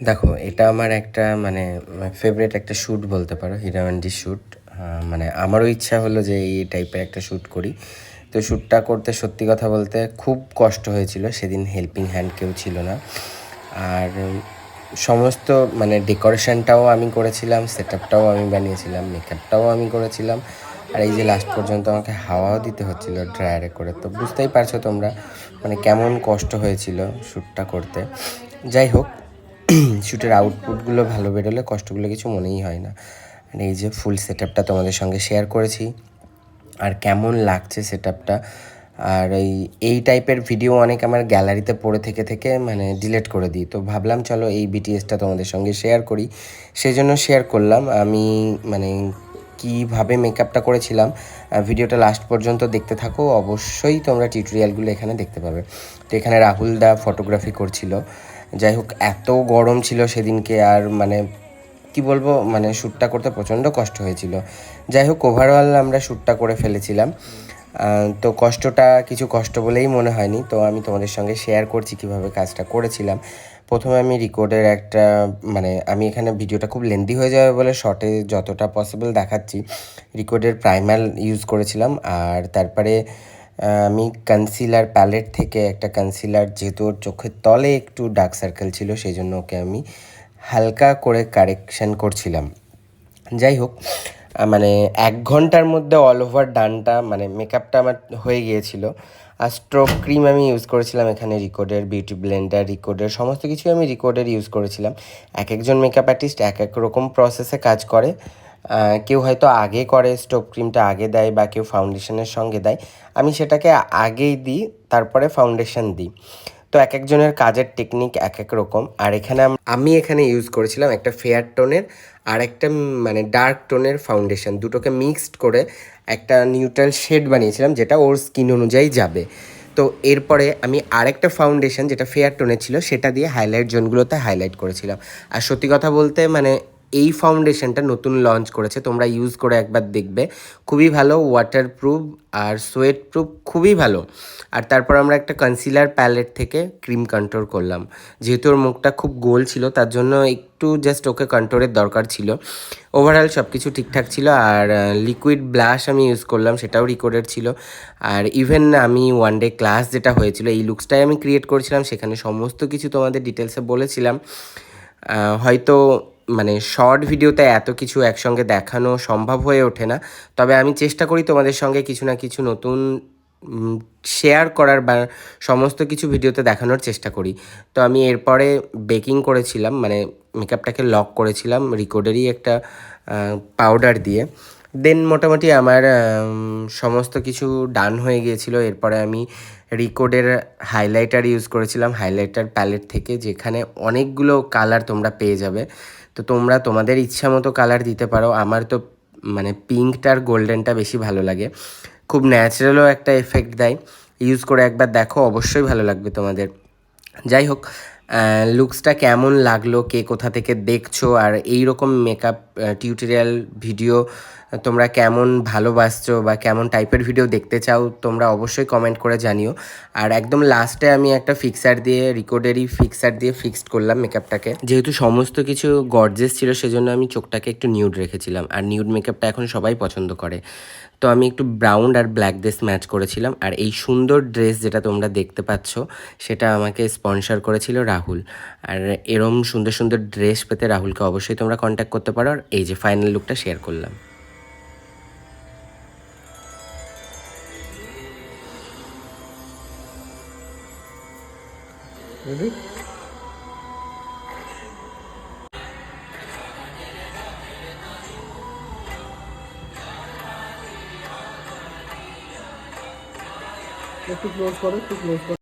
দেখো, এটা আমার একটা মানে ফেভারিট একটা শ্যুট বলতে পারো, হিরামন্ডি শ্যুট। মানে আমারও ইচ্ছা হলো যে এই টাইপের একটা শ্যুট করি। তো শ্যুটটা করতে সত্যি কথা বলতে খুব কষ্ট হয়েছিল, সেদিন হেল্পিং হ্যান্ড কেউ ছিল না। আর সমস্ত মানে ডেকোরেশনটাও আমি করেছিলাম, সেট আপটাও আমি বানিয়েছিলাম, মেকআপটাও আমি করেছিলাম। আর এই যে লাস্ট পর্যন্ত আমাকে হাওয়াও দিতে হচ্ছিলো ড্রায়ারে করে, তো বুঝতেই পারছো তোমরা মানে কেমন কষ্ট হয়েছিল শ্যুটটা করতে। যাই হোক, শ্যুটের আউটপুটগুলো ভালো বেরোলে কষ্টগুলো কিছু মনেই হয় না। আর এই যে ফুল সেট আপটা তোমাদের সঙ্গে শেয়ার করেছি, আর কেমন লাগছে সেট আপটা। আর এই টাইপের ভিডিও অনেক আমার গ্যালারিতে পড়ে থেকে থেকে মানে ডিলিট করে দিই, তো ভাবলাম চলো এই বিটিএসটা তোমাদের সঙ্গে শেয়ার করি, সেই জন্য শেয়ার করলাম। আমি মানে কীভাবে মেকআপটা করেছিলাম, ভিডিওটা লাস্ট পর্যন্ত দেখতে থাকো, অবশ্যই তোমরা টিউটোরিয়ালগুলো এখানে দেখতে পাবে। তো এখানে রাহুল দা ফটোগ্রাফি করছিল। যাই হোক, এত গরম ছিল সেদিনকে, আর মানে কি বলবো, মানে শ্যুটটা করতে প্রচণ্ড কষ্ট হয়েছিল। যাই হোক, ওভারঅল আমরা শ্যুটটা করে ফেলেছিলাম। তো কষ্টটা কিছু কষ্ট বলেই মনে হয়নি। তো আমি তোমাদের সঙ্গে শেয়ার করছি কিভাবে কাজটা করেছিলাম। প্রথমে আমি রিকর্ডের একটা মানে আমি এখানে ভিডিওটা খুব লেন্দি হয়ে যাবে বলে শর্টে যতটা পসিবল দেখাচ্ছি, রিকর্ডের প্রাইমার ইউজ করেছিলাম। আর তারপরে আমি কনসিলার প্যালেট থেকে একটা কনসিলার, যেহেতু ওর চোখের তলে একটু ডার্ক সার্কেল ছিল, সেই জন্য ওকে আমি হালকা করে কারেকশান করছিলাম। যাই হোক, মানে 1 ঘন্টার মধ্যে অল ওভার ডানটা মানে মেকআপটা আমার হয়ে গিয়েছিল। আর স্ট্রোক ক্রিম আমি ইউজ করেছিলাম এখানে, রিকর্ডের বিউটি ব্লেন্ডার, রিকর্ডের সমস্ত কিছুই আমি রিকর্ডের ইউজ করেছিলাম। এক একজন মেকআপ আর্টিস্ট এক এক রকম প্রসেসে কাজ করে। কেউ হয়তো আগে করে, স্ট্রোক ক্রিমটা আগে দেয়, বা কেউ ফাউন্ডেশনের সঙ্গে দেয়। আমি সেটাকে আগেই দিই, তারপরে ফাউন্ডেশন দিই। তো এক একজনের কাজের টেকনিক এক এক রকম। আর এখানে আমি এখানে ইউজ করেছিলাম একটা ফেয়ার টোনের আর একটা মানে ডার্ক টোনের ফাউন্ডেশন, দুটোকে মিক্সড করে একটা নিউট্রাল শেড বানিয়েছিলাম, যেটা ওর স্কিন অনুযায়ী যাবে। তো এরপরে আমি আরেকটা ফাউন্ডেশন যেটা ফেয়ার টোনের ছিল সেটা দিয়ে হাইলাইট জোনগুলোতে হাইলাইট করেছিলাম। আর সত্যি কথা বলতে মানে এই ফাউন্ডেশনটা নতুন লঞ্চ করেছে, তোমরা ইউজ করে একবার দেখবে, খুবই ভালো, ওয়াটারপ্রুফ আর সোয়েট প্রুফ, খুবই ভালো। আর তারপর আমরা একটা কনসিলার প্যালেট থেকে ক্রিম কন্ট্রোল করলাম, যেহেতু ওর মুখটা খুব গোল ছিল তার জন্য একটু জাস্ট ওকে কন্ট্রোলের দরকার ছিল। ওভারঅল সব কিছু ঠিকঠাক ছিল। আর লিকুইড ব্লাশ আমি ইউজ করলাম, সেটাও রিকর্ডেড ছিল। আর ইভেন আমি ওয়ান ডে ক্লাস যেটা হয়েছিল, এই লুকসটাই আমি ক্রিয়েট করেছিলাম, সেখানে সমস্ত কিছু তোমাদের ডিটেলসে বলেছিলাম। হয়তো মানে শর্ট ভিডিওতে এত কিছু একসঙ্গে দেখানো সম্ভব হয়ে ওঠে না, তবে আমি চেষ্টা করি তোমাদের সঙ্গে কিছু না কিছু নতুন শেয়ার করার, বা সমস্ত কিছু ভিডিওতে দেখানোর চেষ্টা করি। তো আমি এরপরে বেকিং করেছিলাম, মানে মেকআপটাকে লক করেছিলাম রিকর্ডেরই একটা পাউডার দিয়ে। দেন মোটামুটি আমার সমস্ত কিছু ডান হয়ে গিয়েছিল। এরপরে আমি রিকর্ডের হাইলাইটার ইউজ করেছিলাম, হাইলাইটার প্যালেট থেকে, যেখানে অনেকগুলো কালার তোমরা পেয়ে যাবে। তো তোমরা তোমাদের ইচ্ছা মতো কালার দিতে পারো। আমার তো মানে পিঙ্কটার গোল্ডেনটা বেশি ভালো লাগে, খুব ন্যাচারালও একটা এফেক্ট দেয়। ইউজ করে একবার দেখো, অবশ্যই ভালো লাগবে তোমাদের। যাই হোক, লুকসটা কেমন লাগলো, কে কোথা থেকে দেখছো, আর এই রকম মেকআপ টিউটোরিয়াল ভিডিও তোমরা কেমন ভালোবাসছো বা কেমন টাইপের ভিডিও দেখতে চাও, তোমরা অবশ্যই কমেন্ট করে জানিও। আর একদম লাস্টে আমি একটা ফিক্সার দিয়ে, রিকর্ডেরই ফিক্সার দিয়ে ফিক্সড করলাম মেকআপটাকে। যেহেতু সমস্ত কিছু গর্জেস ছিল, সেজন্য আমি চোখটাকে একটু নিউড রেখেছিলাম। আর নিউড মেকআপটা এখন সবাই পছন্দ করে। তো আমি একটু ব্রাউন আর ব্ল্যাক ড্রেস ম্যাচ করেছিলাম। আর এই সুন্দর ড্রেস যেটা তোমরা দেখতে পাচ্ছ, সেটা আমাকে স্পন্সর করেছিল রাহুল। আর এরম সুন্দর সুন্দর ড্রেস পেতে রাহুলকে অবশ্যই তোমরা কন্ট্যাক্ট করতে পারো। আর এই যে ফাইনাল লুকটা শেয়ার করলাম। একটু ক্লোজ করো, একটু ক্লোজ করো।